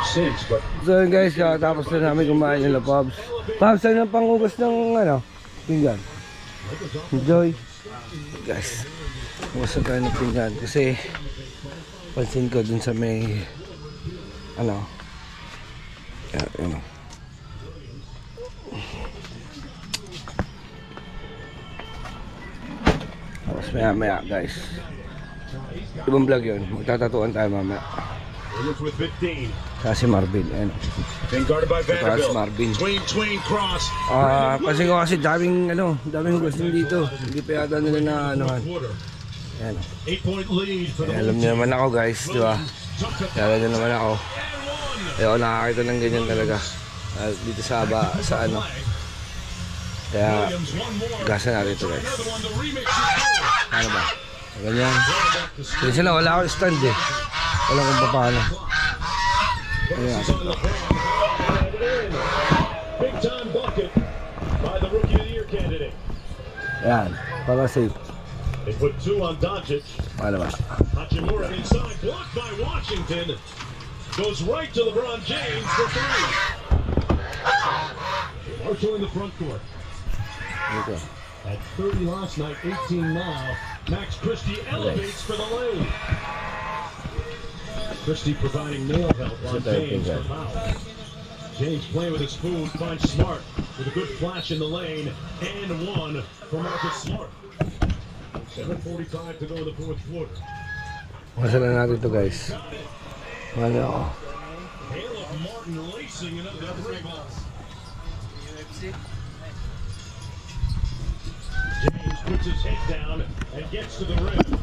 So yun guys, tapos na namin kumain nila Pops. Pops, ano ang pangugas ng ano? Pinggan? Enjoy. Guys, hugas na tayo ng pinggan kasi pansin ko dun sa may ano, ano. Tapos maya guys, ibang vlog yun, magtatatuan tayo mamaya. Kasi Marvin, ayun. Ito si Marvin. Kasi ko kasi daming gusto dito. Hindi pa yata nila na anuhan. Ayan. Alam niyo naman ako guys, di ba? Kaya niyo naman ako. Ayoko nakakita ng ganyan talaga. Dito sa ano. Kaya gasa natin ito guys. Ano ba? Ganyan. Kasi sila wala akong stand eh. Wala kung paano. Ayan. Ayan. Para safe. They put 2 on Doncic. Ano ba? Hachimura inside, blocked by Washington. Goes right to LeBron James for 3. Marshall in the front court. Ito. At 30 last night, 18 now. Max Christie elevates for the lane. Christie providing nail help on James for foul. James playing with his spoon, finds Smart with a good flash in the lane, and one for Marcus Smart. 7:45 to go in the fourth quarter. Masalan natin ito guys. Ano ako? Caleb Martin racing another dribble. James puts his head down and gets to the rim.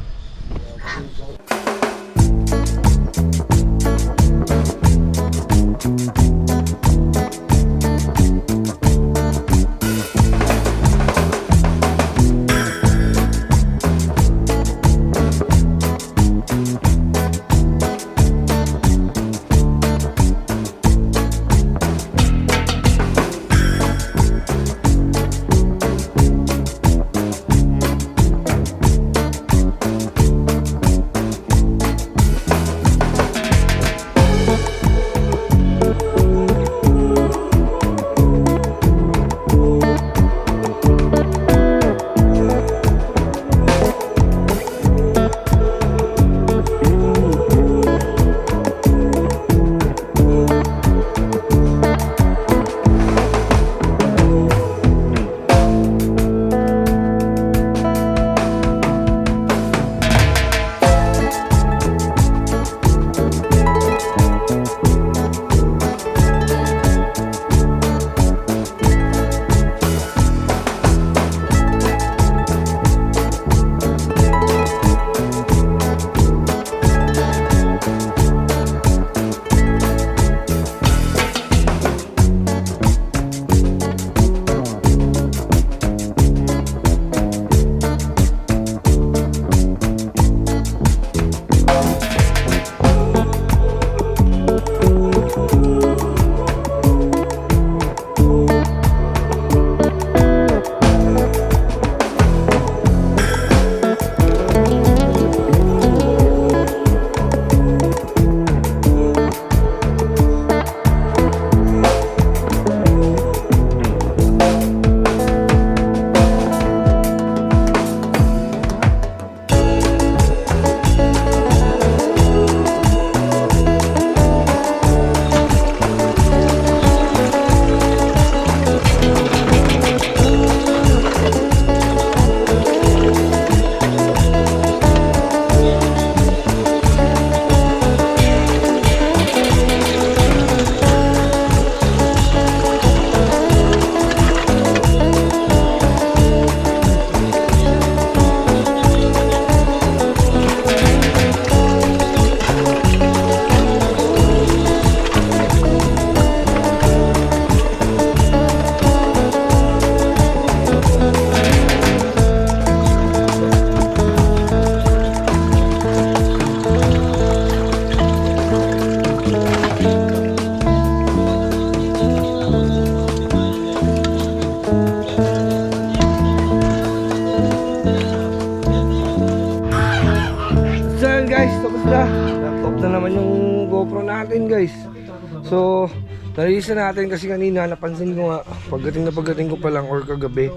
So, nalilista natin kasi kanina, napansin ko nga, pagdating ko pa lang or kagabi,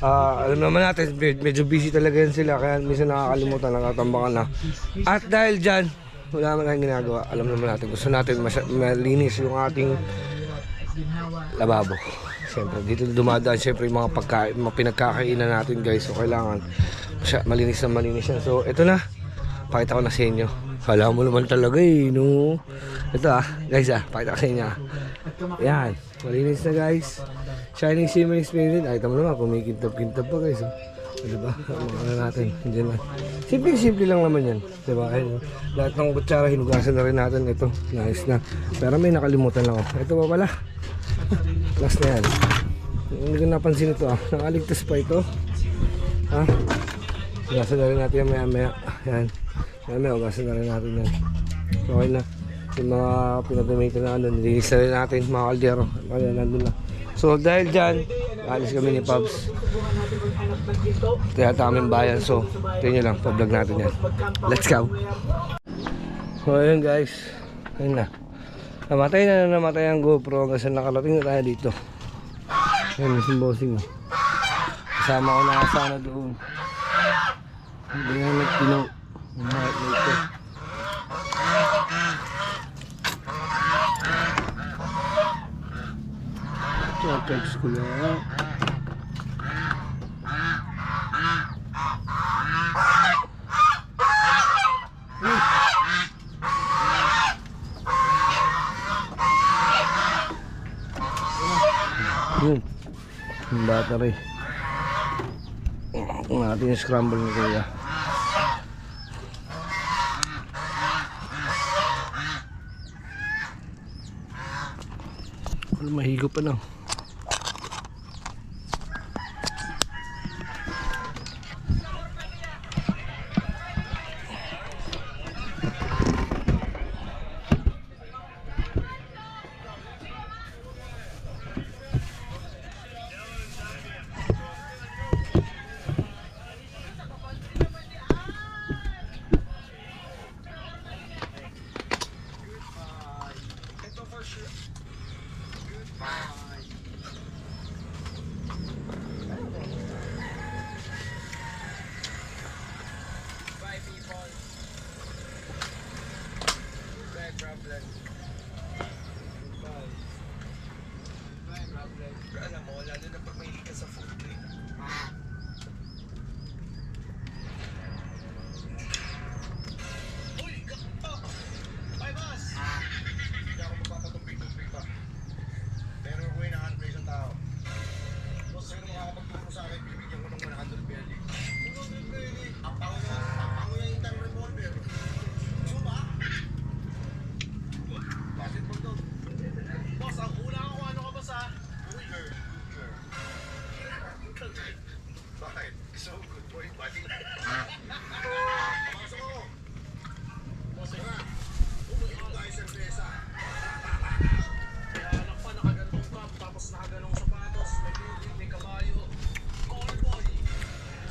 alam naman natin, medyo busy talaga yan sila, kaya minsan nakakalimutan, nakatambakan na. At dahil dyan, wala naman tayong ginagawa. Alam naman natin, gusto natin malinis yung ating lababo. Siyempre, dito dumadaan siyempre yung mga pinagkakainan natin guys. So, kailangan malinis na malinis yan. So, ito na. Pakita ko na sa inyo. Kala mo naman talaga no? Ito guys pakita ko sa inyo. Yan, malinis na guys. Shining shimmering splendid. Ay, tama naman, kumikintab-kintab pa guys. Diba? Ano natin, hindi na. Simple lang naman yan. Diba? Ayun, lahat ng kutsara, hinugasan na rin natin. Ito, nice na. Pero may nakalimutan lang ako. Ito pa pala. Last na yan. Hindi ko napansin ito Nakaligtas pa ito. Hugasan na rin natin yan maya. Yan. Maya, hugasan na rin natin yan. Okay na. Yung mga pinagamitan na nilinis na rin natin, mga kaldero. Kaya nandun na. So dahil dyan, alis kami ni Pabs. Kaya taming bayan. So, tingnan nyo lang, pa-vlog natin yan. Let's go! So ayun guys. Ayun na. Namatay ang GoPro kasi nakarating na tayo dito. Ayun, yung bossing. Kasama ko na sana doon. Hindi nga nagtinaw. Text ko lang. Yung battery. Kung natin yung scramble ni kuya. Mahigo pa lang.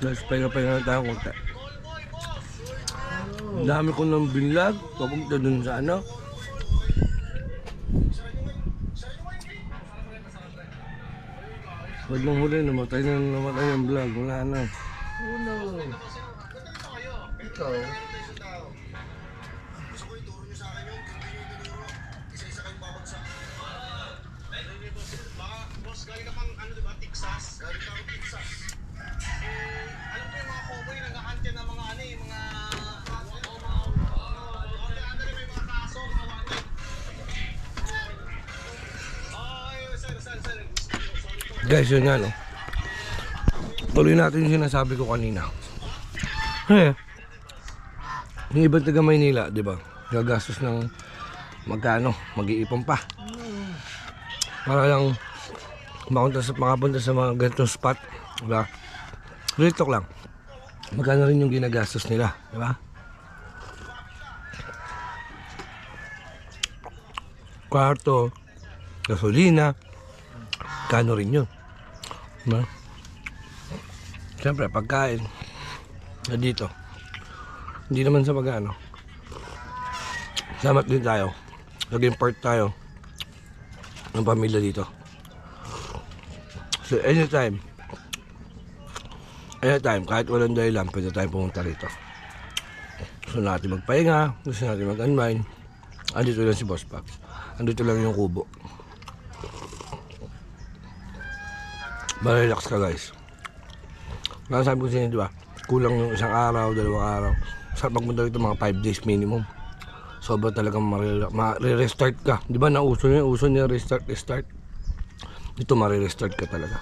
Guys, pahinga-pahinga na tayo konti. Ang dami ko ng binlag papunta dun sa ano. Huwag nang huli, namatay yung vlog. Wala na. Oh no. Ikaw. Gusto ko ituro nyo sa akin yung hindi nyo itinuro. Isa-isa kayong babagsak. Baka, boss, galing ka pang, diba, Texas? Galing ka pang Texas. Alam ko yung mga cowboy nag-aantya ng mga yung mga... may mga kaso, mga wanted. Guys, yun nga no. Tuloy natin yung sinasabi ko kanina. Yung ibang taga Maynila, di ba? Gagastos ng magkano, mag-iipon pa. Para lang makapunta sa mga ganitong spot, di ba? Real talk lang. Magkano rin yung ginagastos nila, di ba? Kwarto, gasolina, kano rin yun. Diba? Siyempre, pagkain na dito. Hindi naman sa pag-ano. Salamat din tayo. Naging part tayo ng pamilya dito. So anytime, kahit walang dahilan, pwede tayong pumunta rito. Gusto natin magpahinga, gusto natin mag-unwind. Andito lang si Boss Paps. Andito lang yung kubo. Relax ka guys. Sabi ko sa inyo, di ba? Kulang yung isang araw, 2 araw. Sarap magpunta dito mga 5 days minimum. Sobra talagang ma-restart ka. Di ba nauso niya restart. Dito ma-restart ka talaga.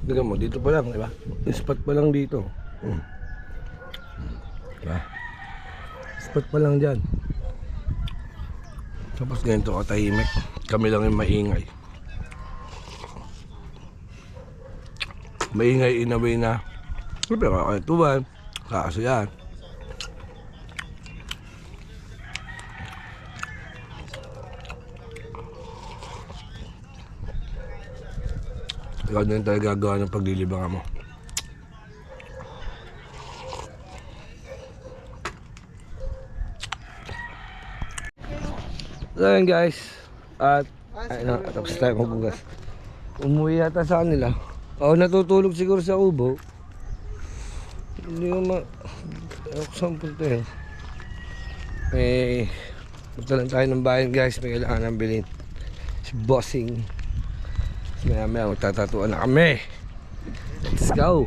Tignan mo, dito pa lang, di ba? Spot pa lang dito. Diba? Spot pa lang dyan. Tapos ganito katahimik. Kami lang yung maingay. Maingay in a way na siyempre kakatuban, kakasuyan. Ikaw din talaga gagawa ng paglilibangan mo. So yun guys, at tapos tayo magbugas. Umuwi yata sa kanila. Ako natutulog siguro sa ubo. Hindi ko ako saan punta yun. Punta lang tayo ng bayan guys. May kailangan ng bilhin. Si Bossing. Maya magtatatuan na kami. Let's go.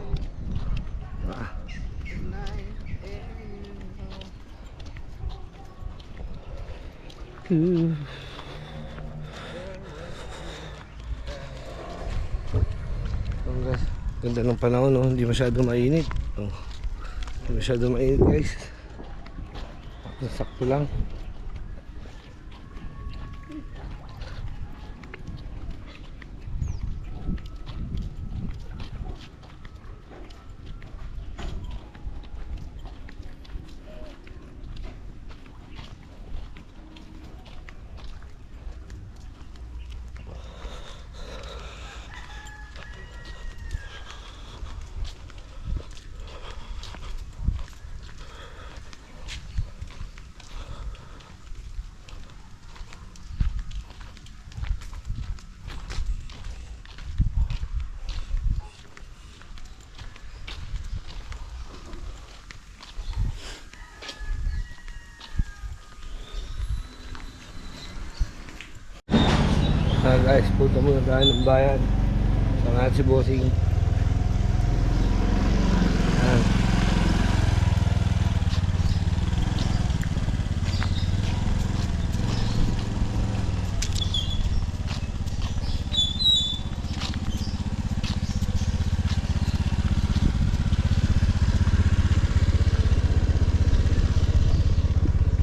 Guys, ganda ng panahon, no? Hindi masyado mainit. Hindi masyado mainit guys. Sakto lang. Guys, punta muna tayo ng bayan. Sangat si Bossing.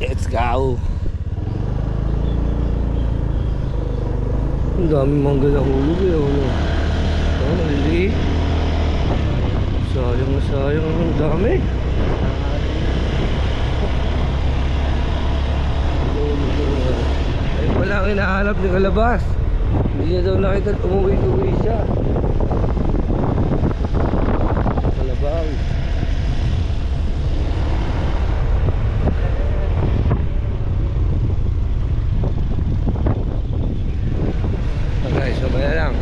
Let's go. Ang daming mangga na hulog eh. Maliliit. Sayang. Ang dami. Ay wala ang hinahanap ni Kalabas. Hindi niya daw nakita at umuwi siya. Kalabas. Guys, sabay na lang.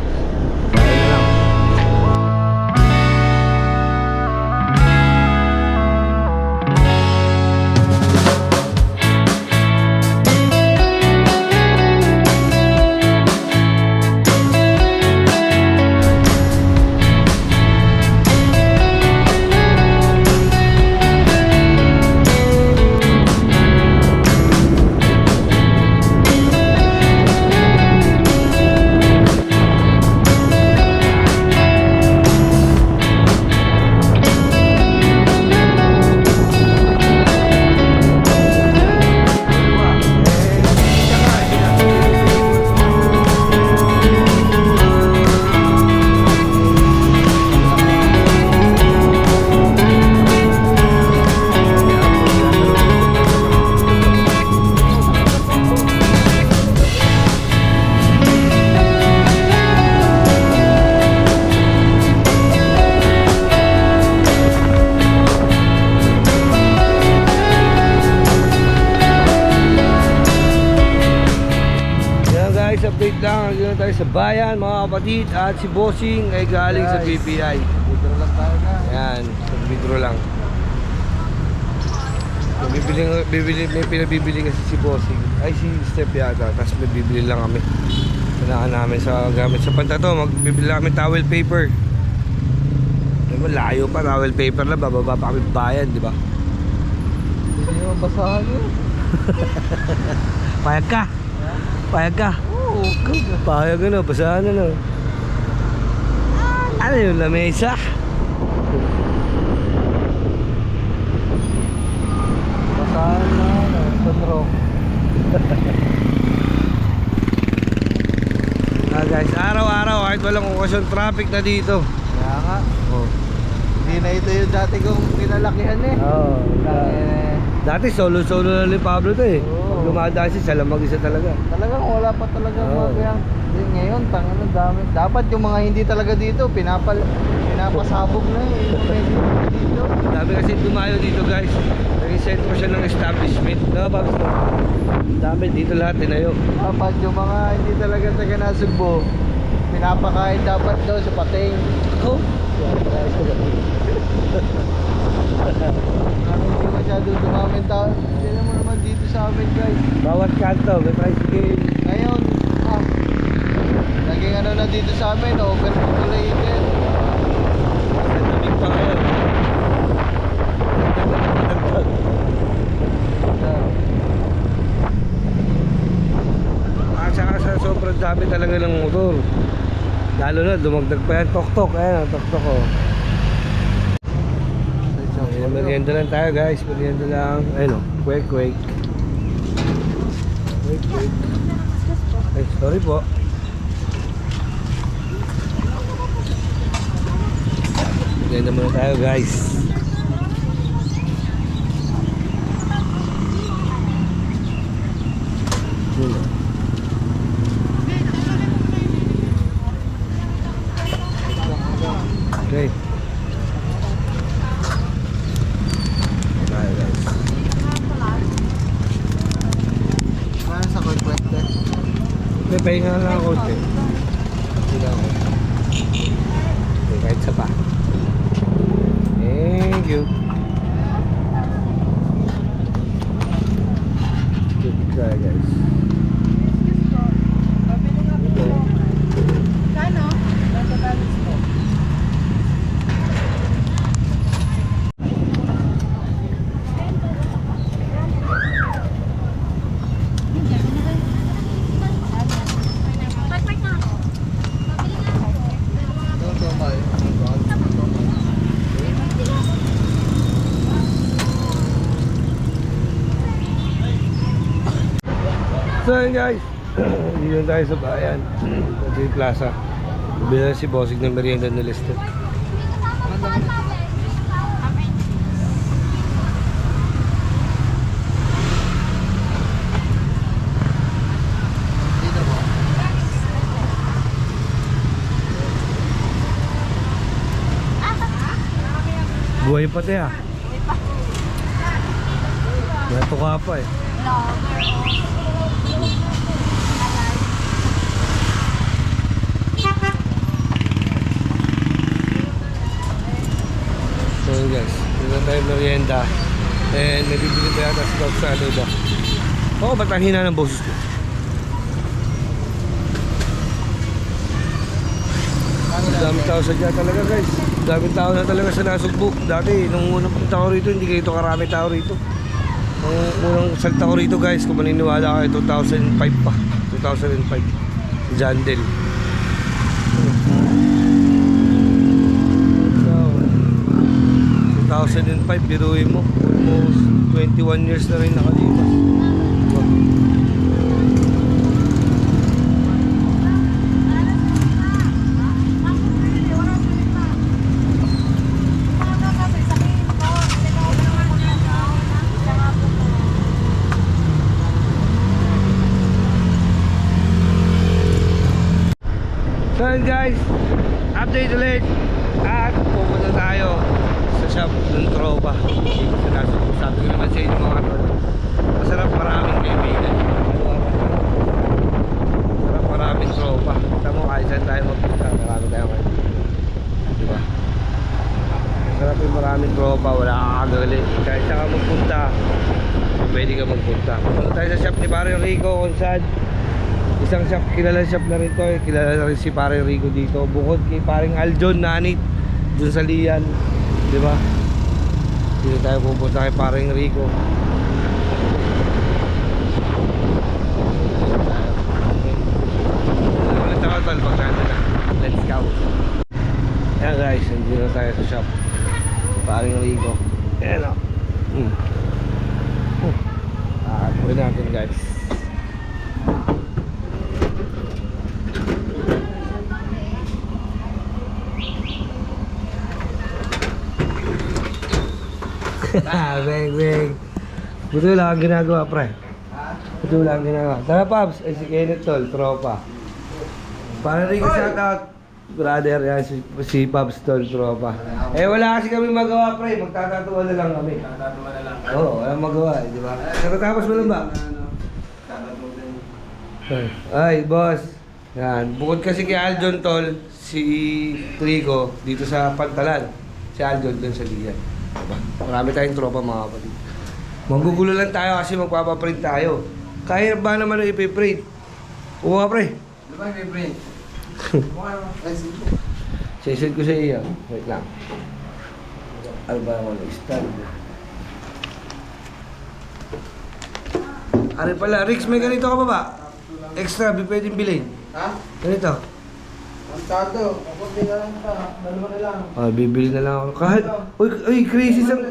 sa bayan mga kapatid. At si Bossing ay galing sa BPI. Bigro lang tayo na. Yan, bigro lang. So, may pinabibili kasi si Bossing. Ay, si Step yata. Tapos may bibili lang kami. Kailangan namin sa gamit sa pantato. Magbibili lang kami towel paper. Diba, layo pa, towel paper na. Bababa pa kami bayan, di ba? Hindi mo basahan yun. Payag ka. Payag ka. Oo, good. Payag ka na, basahan na na. Ano yung lamesa? Basahan na, sunrock. Guys, araw-araw kahit walang okasyon traffic na dito. Kaya nga, Oh. hindi na ito yung dati kong pinalakihan eh. Oh, Eh, dati solo-solo na ni Pablo to eh. Oo. Pag dumadaan siya, siya lang mag-isa talaga. talagang wala pa talaga Oo. mga Yung ngayon, tangan dami. Dapat yung mga hindi talaga dito, pinapasabog na eh. Yung mga hindi dito. Dami kasi dumayo dito guys. Naging sentro siya ng establishment. Diba Pablo? Dami dito lahat tinayo. Dapat yung mga hindi talaga taga Nasugbo, pinapakain dapat daw sa pating. Oh. Kami hindi masyado dumamin tao. Hindi naman dito sa amin guys. Bawat kanto, may tricycle. Ngayon, naging ano na dito sa amin, overpopulated. Nagdamig pa ngayon. At saka sa sobrang dami talaga ng motor. Lalo na dumagdag pa yan, tok-tok. Ayan, tok-tok oh. Ayan, merienda lang tayo guys, merienda lang. Ayun oh, quake. Quake. Ay, sorry po. Merienda muna tayo guys. Okay. Tayo guys. Paano sa kwek-kwek eh? May pahinga lang ako konti. Hindi lang ako. Okay, kahit sa pa. Thank you. Good try guys. Kano? Nasa talis ko. Doon tumal. So yun guys, dito tayo sa bayan. Sa Plaza. Bibili si Bossing ng merienda ni Lester. Dito po. Buhay pa tayo ah. Natuka pa eh. So yun guys, dito tayo merienda. And may bibili pa yata si Bob sa ano ba? Oo, ba't ang hina ng boses ko? Ang daming tao sadya talaga guys. Ang daming tao na talaga sa Nasugbo. Dati, nung unang punta ko rito, hindi ganito karami tao rito. Nung unang salta ko rito guys, kung maniniwala kayo, 2005 pa. 2005. Jandel. So, 2005, biruin mo. Almost 21 years na rin nakalipas. Diba? So yun guys, update ulit. At pupunta tayo sa shop ng tropa. Sabi ko naman sa inyo mga tol, masarap, maraming kaibigan. Masarap, maraming tropa. tropa, wala kang kagali. Kahit saan ka magpunta, pwede ka magpunta. Punta tayo sa shop ni Pare Rico kung saan isang shop, kilala shop na rin to eh. Kilala na rin si Pare Rico dito. Bukod kay Paring Aljon Nanit dun sa Lian, di ba? Dito tayo pupunta kay Paring Rico. Ulit ako tol, pagkano na. Let's go. Ayan guys, nandito na tayo sa shop Paring Rico. Ayan o. Gawin natin guys. Beng, beng. Buto lang ang ginagawa, pre. Buto lang ang ginagawa. Tara, Pops. Ay, si Kenneth Tol, tropa. Para rin shoutout. Brother, yan, si Pops Tol, tropa. Eh, wala kasi kami magawa, pre. Magtatatuwa na lang kami. Magtatatuwa na lang. Oo, walang magawa, di ba? Katatapos mo lang ba? Ay, boss. Yan. Bukod kasi kay Aljon Tol, si Trigo, dito sa Pantalan. Si Aljon dun sa Lian. Diba? Marami tayong tropa mga kapatid. Manggugulo lang tayo kasi magpapaprint tayo. Kaya ba naman na ipiprint? Oo nga pre. Di ba i-print? Sisend ko sa iyo. Wait lang. Ano ba naman? Stand. Ano pala? Rix, may ganito ka ba ba? Extra, pwedeng bilhin. Ha? Ganito. Ang tado. Ako din na lang ito. Dalawa na lang. Ah, bibili na lang ako. Kahit, uy, crisis ang...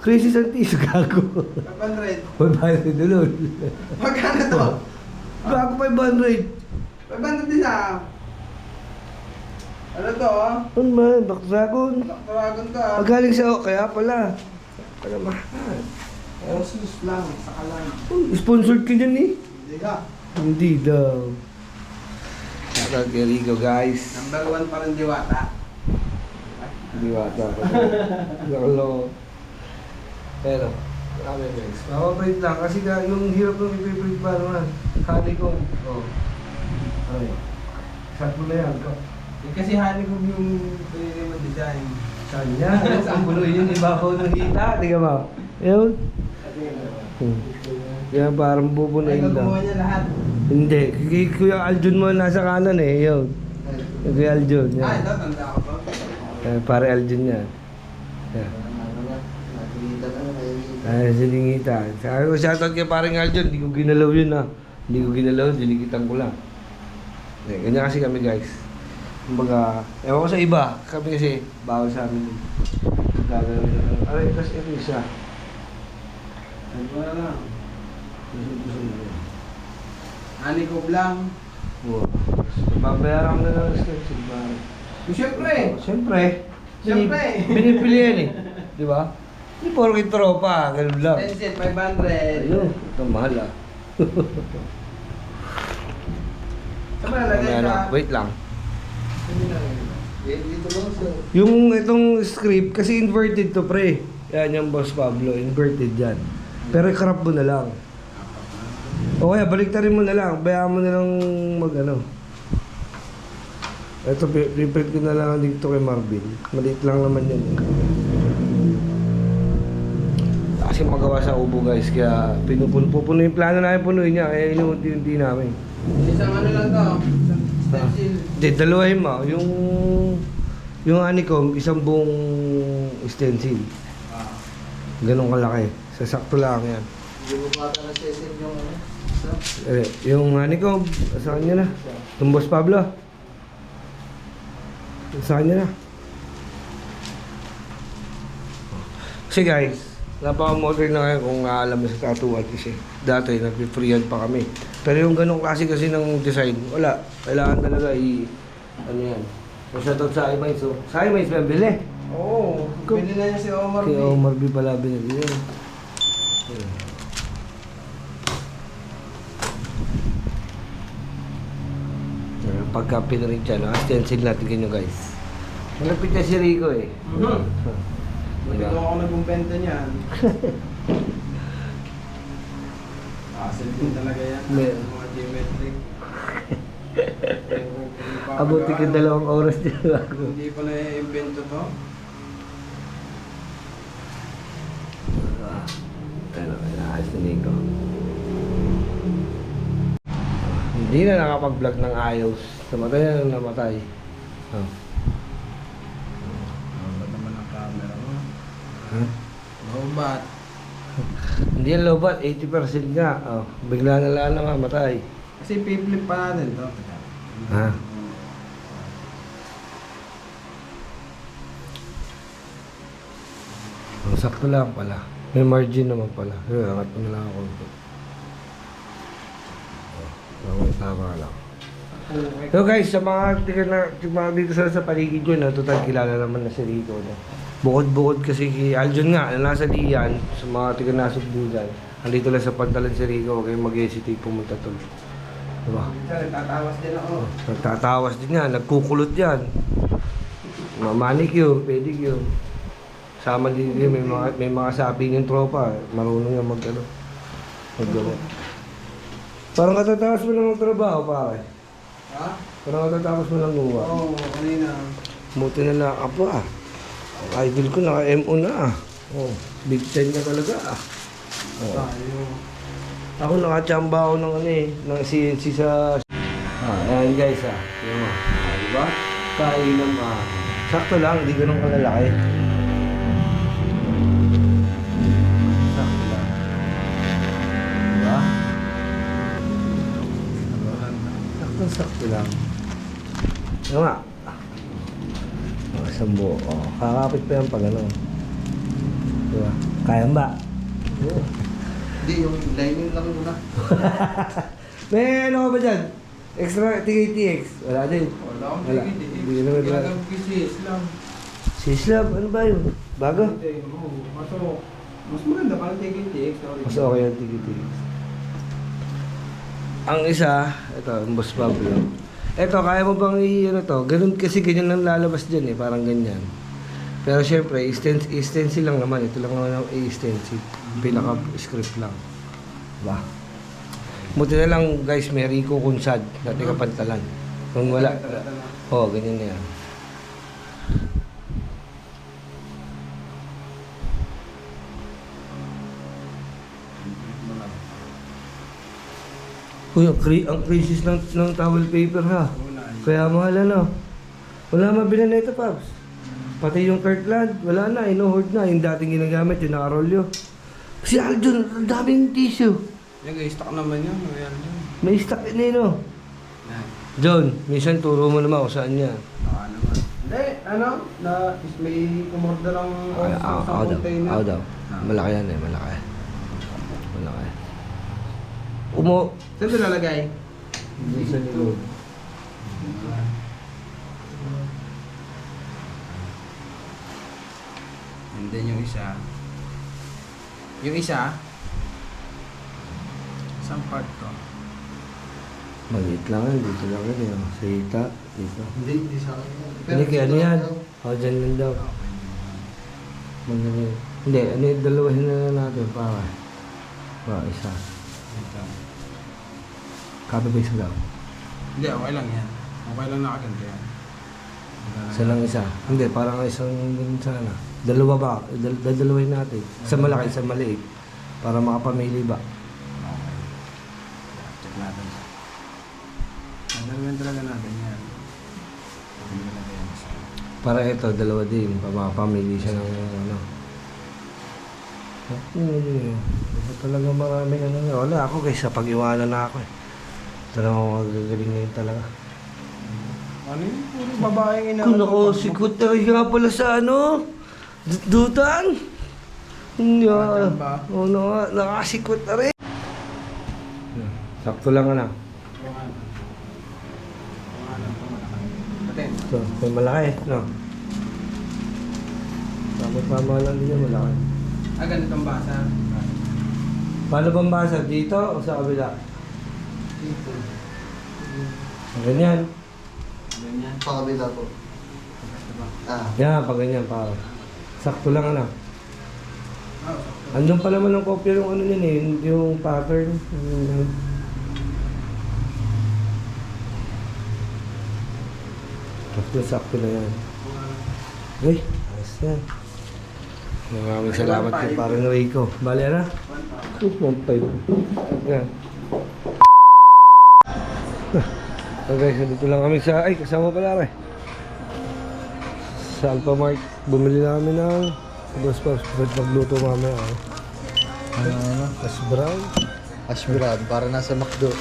Crisis ang tiso, gago. 500. 500 doon. Magkano to? Gago 500. 500 isa. Ano to? Ano ba? Baksagon. Tawagan to ah. Magaling sa... Kaya pala. Ano mahal? Osus lang. Saka lang. Sponsored ka dyan eh. Hindi ka. Hindi daw. Shoutout kay Rico guys. Number 1 pa rin Diwata. Diwata ko. Lolo. Pero, marami guys. Mapaprint lang kasi yung hirap ng ipiprint pa naman. Kali ko. Oh. Ay. Shot mo na yan. Kasi hani ko yung pinili mo design. Saan niya? Ang buloy yung ibabaw ng hita. Tingnan mo. Yun. Yan parang Ay, bubunuin gagawa lang. niya lahat. Hindi. Kay Kuya Aljon mo nasa kanan eh. Yun. Yung Kuya Aljon. Ah, Yan. ito, tanda ko pa. Pare Aljon yan. Yan. Ay, siningitan. Sabi ko, shoutout kay paring Aljon. Hindi ko ginalaw yun ah. Hindi ko ginalaw, dinikitan ko lang. Eh, ganyan kasi kami guys. Kumbaga, ewan ko sa iba. Kami kasi, bawal sa amin. Gagawin na lang. Aray, tapos ito isa. Ano na lang. Hani ko lang. Oo. Babayaran mo na lang sa steps. Siyempre. Siyempre. Siyempre. Binipili yan eh. Di ba? Hindi puro kay tropa. Ganun lang. 10 set, 500. Ayun. Ito mahal ah. Saan ba nalagay Ano, sa... wait lang. Dito lang sa... Yung itong script, kasi inverted to pre. Yan yung Boss Pablo, inverted yan. Pero i-crop mo na lang. O kaya baliktarin mo na lang, bayaan mo na lang mag ano. Ito, pre-print ko na lang dito kay Marvin. Maliit lang naman yan. Kasi magawa sa ubo guys, kaya pupuno yung plano namin punuin niya, kaya inuunti-unti namin. Isang ano lang to. Isang stencil. Hindi, dalawahin mo. Yung honeycomb, isang buong stencil. Ganun kalaki. Sasakto lang yan. Hindi mo pa ata na-stencil yung ano. Yung honeycomb, saan nyo na? Yung Boss Pablo. Saan nyo na? Kasi guys, napaka-modern na kayo kung alam mo sa tattoo art kasi. Dati, nag-freehand pa kami. Pero yung ganong klase kasi ng design, wala. Kailangan talaga ano yan. So, shoutout sa iMinds. So, sa iMinds ba bili? Oo. Bili na niya si Omar Si B. Omar B pala binili yun. Pagka pinarin siya, no? Stencil natin ganyan guys. Malapit niya si Rico eh. Hindi ko ako nag-umbenta niyan. Hassle din talaga yan. Meron. Mga geometric. Abuti ka 2 oras dyan ako. Hindi pa na-invento to. si Nico. Hindi na nakapag-vlog ng ayos. Namatay na namatay. Oh. Ba't naman ang camera mo? Huh? Lobat. Hindi yan lobat, 80% nga. Oh, bigla na lang namamatay. Kasi pipilip pa natin to. Ha? Ang sakto lang pala. May margin naman pala. Angat mo na lang ako. Tama lang. So guys, sa mga dito sa paligid ko na, total kilala naman na si Rico. No? Bukod-bukod kasi kay Aljon nga, na nasa Lian, sa mga tiga nasok bulan. Andito lang sa Pantalan si Rico, huwag kayong mag-hesitate pumunta to. Diba? Nagtatawas din ako. Nagtatawas din yan, nagkukulot yan. Manicure, pedicure. Sama din din, may mga sabi yung tropa, marunong yung maggawa. Parang katatapos mo lang magtrabaho, pare. Ha? Parang katatapos mo lang gumawa. Oo, kanina. Buti na lang ako ah. Ang idol ko naka-MO na ah. Oh, big time na talaga ah. Oh. Tayo. Ako nakachamba ako ng ano eh, ng CNC sa... ayan guys ah. Yung diba? Kainom ah. Sakto lang, hindi ganun kalalaki. Sakto lang. Diba? Sakto lang. Yung nga. Isang buo. Oh, kakapit pa yan pag ano. Diba? Kaya ba? Oo. Hindi, yung lining lang muna. May ano ka ba dyan? Extra TKTX? Wala din. Wala akong Wala. tigil. Hindi ka naman wala. Ginagamit ko si Islam. Sislab, ano ba yun? Bago? Mas maganda pa ng TKTX. Mas okay ang TKTX. Ang isa, ito, ang boss Pablo. Ito, kaya mo bang ano to? Ganun kasi ganyan lang lalabas dyan eh, parang ganyan. Pero syempre, stencil lang naman. Ito lang naman ang stencil. Pinaka-script lang. Diba? Buti na lang guys, may Rico Kunsad na Pantalan. Kung wala, ganyan na yan. Uy, ang crisis ng towel paper ha. Kaya mahal ano. Wala mabili na ito, Paps. Pati yung Kirkland, wala na, inuhord na. Yung dating ginagamit, yung nakarolyo. Si Aljon, ang daming tissue. Nag-stock naman yun. May stock din eh, no? John, minsan turo mo naman kung saan yan. Baka naman. Hindi, ano? May kumorder ang Ako daw. Malaki yan eh, malaki. Malaki. Saan ito lalagay? Hindi sa likod. And then yung isa. Yung isa. Isang part to. Maliit lang yan, dito lang yan. Yung sa hita, dito. Hindi sa akin. Hindi, kaya ano yan? Dyan lang daw. Hindi, ano yung dalawahin na natin para. Isa. Kabe ba isa daw? Hindi, okay lang yan. Okay lang nakaganto yan. Isa lang isa. Hindi, parang isang din sana. Dalawa ba? Dadalawahin natin. Isa malaki, isa maliit. Para makapamili ba? Okay. Check natin. Ang dalawin talaga natin yan. Hindi talaga yan isa. Para ito, dalawa din. Makapamili siya ng ano. Talaga maraming ano nga. Wala ako kaysa pag-iwanan na ako eh. Talagang magagaling ngayon talaga. Ano yun? Puro babaeng ina. Kung ako, sikot talaga pala sa ano? Dutan? Hindi ah. Oo na, nakasikot na rin. Sakto lang ano. Ito, may malaki, no? Tama lang din yung malaki. Ganitong basa. Paano bang basa? Dito o sa kabila? Dito. Ganyan. Ganyan. Pakabila po. Yan, pag ganyan, para. Sakto lang ano. Oh, Andun pa naman ang kopya yung ano yun eh, yung pattern. Sakto na yan. Uy, ayos yan. Maraming salamat kay parang Rico. Bali na? 1.5. Yan. Okay, so dito lang kami sa... Ay, kasama pala rin. Sa Alphamart. Bumili na kami ng... Dos pa, pagluto mamaya. Hash brown. Hash brown, para nasa McDo.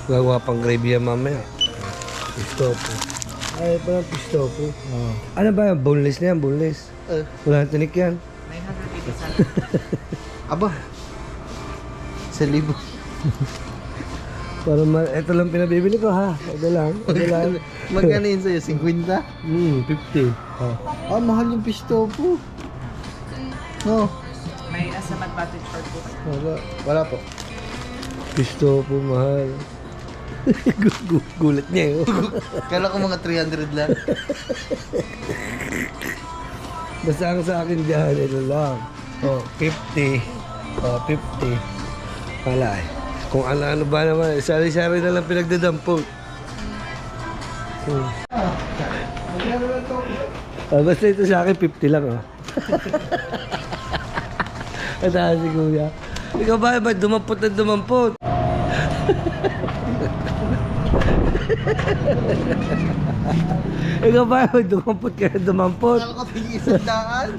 Gagawa pang gravy yan mamaya. Pistopo. Ay, parang pistopo. Ano ba yan? Boneless na yan, boneless. Wala nang tinik yan. 980 Aba. 1,000. Parang ito lang pinabibili ko ha. Ito lang. Magkano yun sa'yo? 50? 50. Oh. Mahal yung pistopo. No. May asamat battered short po kayo. Wala po. Pistopo mahal. Gulat niya eh. Kala ko mga 300 lang. Basta ang sa akin dyan, ito lang. Oh, 50. Oh, 50. Wala eh. Kung ano-ano ba naman, sari-sari na lang pinagdadampot. Basta ito sa akin, 50 lang oh. Katahan si Kuya. Ikaw ba, ba't dumampot na dumampot? Ikaw ba, ba't dumampot ka na dumampot? Kala ko tingin 100.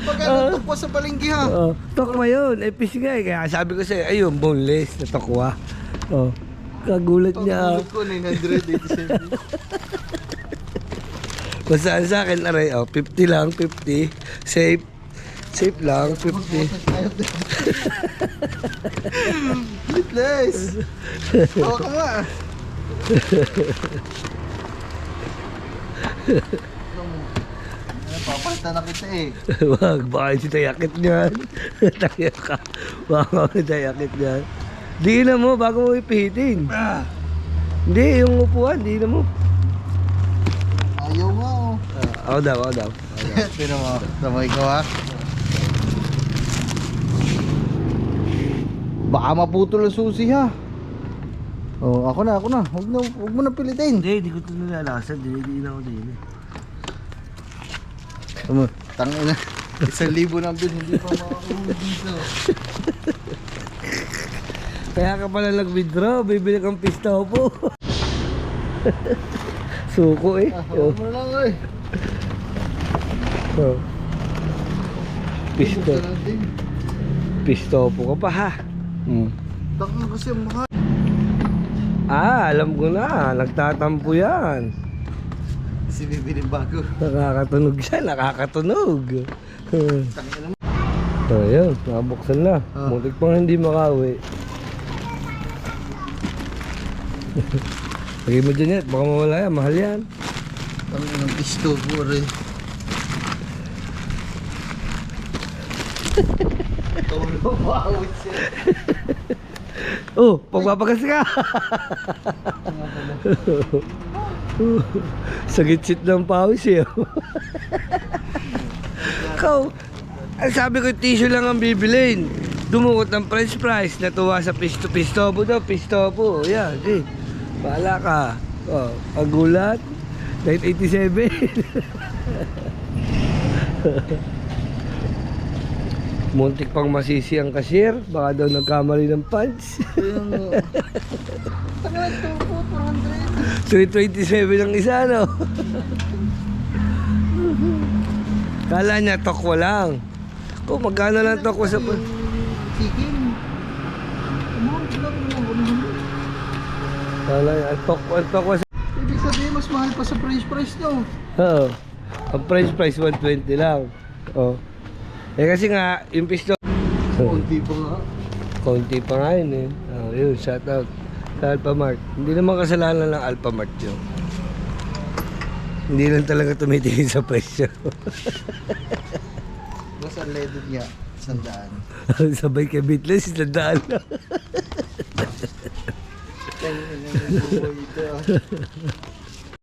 Magkano po sa palengke ha? Oh, tokwa yun. Eh, fish nga eh. Kaya sabi ko sa'yo, ayun, boneless na tokwa. Oh, kagulat niya. Pagulot ko 987. Basta sa akin, aray, oh, 50 lang, 50. Safe. Safe lang, 50. Litless. Tawa ka nga. Papalta na kita eh. Wag, baka hindi tayakit niyan. Tayo ka. Baka hindi tayakit niyan. Di na mo, bago mo ipihitin. Hindi, yung upuan, di na mo. Ayaw nga oh. Ako daw, ako daw. Pero mo, sabay ko ha. Baka maputol ang susi ha. Oh, ako na. Huwag mo na pilitin. Hindi ko ito nalalasan. Hindi na ako din. Tangin na. 1,000 ng bill, hindi pa makakauwi dito. Kaya ka pala nag-withdraw, bibili kang pistopo. Suko eh. Huwag mo lang eh. Oh. Pistopo ka pa ha. Tangin kasi ang mahal. Alam ko na, nagtatampo yan. Si bibili bago. Nakakatunog siya, nakakatunog. Tangin na mo. So yun, nakabuksan na. Muntik pang hindi makauwi. Lagay mo dyan yan, baka mawala yan, mahal yan. Tangin ng pisto po rin. Tulong mawit siya. Oh, pagpapagas ka! Sagit-sit ng pawis eh. Ikaw, sabi ko tissue lang ang bibilin. Dumukot ng french fries, natuwa sa pistopo daw, pistopo. Yan, eh. Bahala ka. Oh, ang gulat. 987. Muntik pang masisi ang cashier. Baka daw nagkamali ng punch. Tangin ito po, 327 ang isa, no? Kala niya tokwa lang. Kung magkano lang tokwa sa... Chicken. Amount lang mo. Kala niya, ang tokwa sa... Ibig sabihin mas mahal pa sa price nyo. Oo. Ang price 120 lang. Oh. Eh kasi nga, yung pisto... Kunti pa nga. Konti pa nga yun eh. Oh, yun, shout out sa Alphamart. Hindi naman kasalanan ng Alphamart yun. Hindi lang talaga tumitingin sa presyo. Basta leaded niya. 100. Sabay kay Beatles, isandaan lang. Kaya ito.